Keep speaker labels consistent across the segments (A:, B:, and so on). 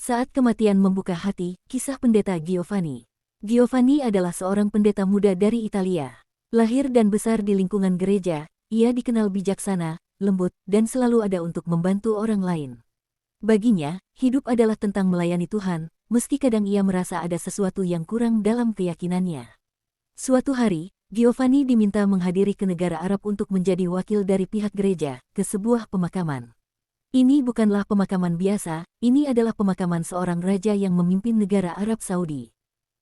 A: Saat kematian membuka hati, kisah pendeta Giovanni. Giovanni adalah seorang pendeta muda dari Italia. Lahir dan besar di lingkungan gereja, ia dikenal bijaksana, lembut, dan selalu ada untuk membantu orang lain. Baginya, hidup adalah tentang melayani Tuhan, meski kadang ia merasa ada sesuatu yang kurang dalam keyakinannya. Suatu hari, Giovanni diminta menghadiri ke negara Arab untuk menjadi wakil dari pihak gereja ke sebuah pemakaman. Ini bukanlah pemakaman biasa, ini adalah pemakaman seorang raja yang memimpin negara Arab Saudi.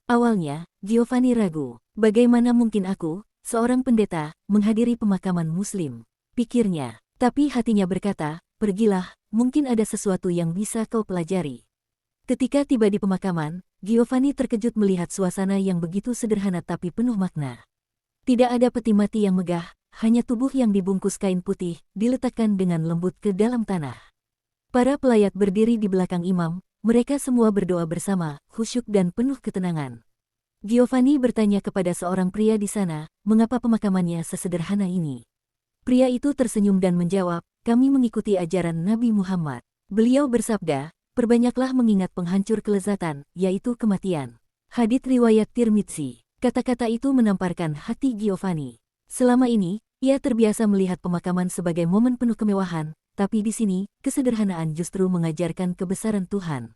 A: Awalnya, Giovanni ragu, bagaimana mungkin aku, seorang pendeta, menghadiri pemakaman Muslim, pikirnya. Tapi hatinya berkata, pergilah, mungkin ada sesuatu yang bisa kau pelajari. Ketika tiba di pemakaman, Giovanni terkejut melihat suasana yang begitu sederhana tapi penuh makna. Tidak ada peti mati yang megah, hanya tubuh yang dibungkus kain putih, diletakkan dengan lembut ke dalam tanah. Para pelayat berdiri di belakang imam, mereka semua berdoa bersama, khusyuk dan penuh ketenangan. Giovanni bertanya kepada seorang pria di sana, mengapa pemakamannya sesederhana ini. Pria itu tersenyum dan menjawab, kami mengikuti ajaran Nabi Muhammad. Beliau bersabda, perbanyaklah mengingat penghancur kelezatan, yaitu kematian. Hadits riwayat Tirmidzi. Kata-kata itu menamparkan hati Giovanni. Selama ini, ia terbiasa melihat pemakaman sebagai momen penuh kemewahan, tapi di sini, kesederhanaan justru mengajarkan kebesaran Tuhan.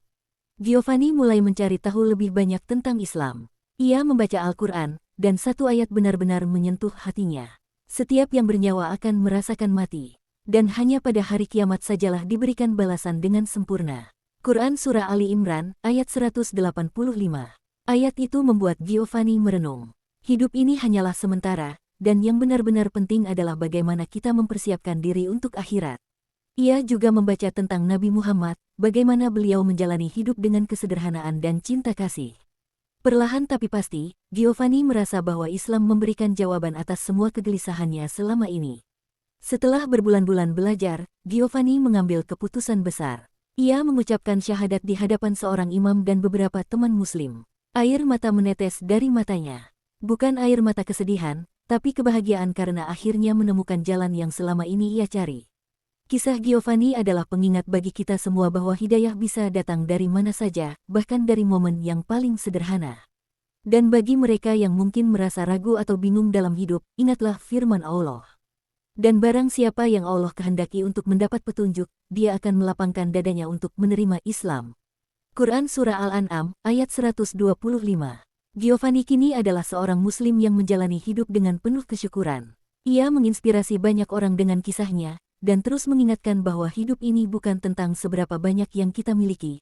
A: Giovanni mulai mencari tahu lebih banyak tentang Islam. Ia membaca Al-Quran, dan satu ayat benar-benar menyentuh hatinya. Setiap yang bernyawa akan merasakan mati, dan hanya pada hari kiamat sajalah diberikan balasan dengan sempurna. Quran Surah Ali Imran, ayat 185. Ayat itu membuat Giovanni merenung. Hidup ini hanyalah sementara, dan yang benar-benar penting adalah bagaimana kita mempersiapkan diri untuk akhirat. Ia juga membaca tentang Nabi Muhammad, bagaimana beliau menjalani hidup dengan kesederhanaan dan cinta kasih. Perlahan tapi pasti, Giovanni merasa bahwa Islam memberikan jawaban atas semua kegelisahannya selama ini. Setelah berbulan-bulan belajar, Giovanni mengambil keputusan besar. Ia mengucapkan syahadat di hadapan seorang imam dan beberapa teman muslim. Air mata menetes dari matanya. Bukan air mata kesedihan, tapi kebahagiaan karena akhirnya menemukan jalan yang selama ini ia cari. Kisah Giovanni adalah pengingat bagi kita semua bahwa hidayah bisa datang dari mana saja, bahkan dari momen yang paling sederhana. Dan bagi mereka yang mungkin merasa ragu atau bingung dalam hidup, ingatlah firman Allah. Dan barang siapa yang Allah kehendaki untuk mendapat petunjuk, dia akan melapangkan dadanya untuk menerima Islam. Quran Surah Al-An'am, ayat 125. Giovanni kini adalah seorang muslim yang menjalani hidup dengan penuh kesyukuran. Ia menginspirasi banyak orang dengan kisahnya, dan terus mengingatkan bahwa hidup ini bukan tentang seberapa banyak yang kita miliki,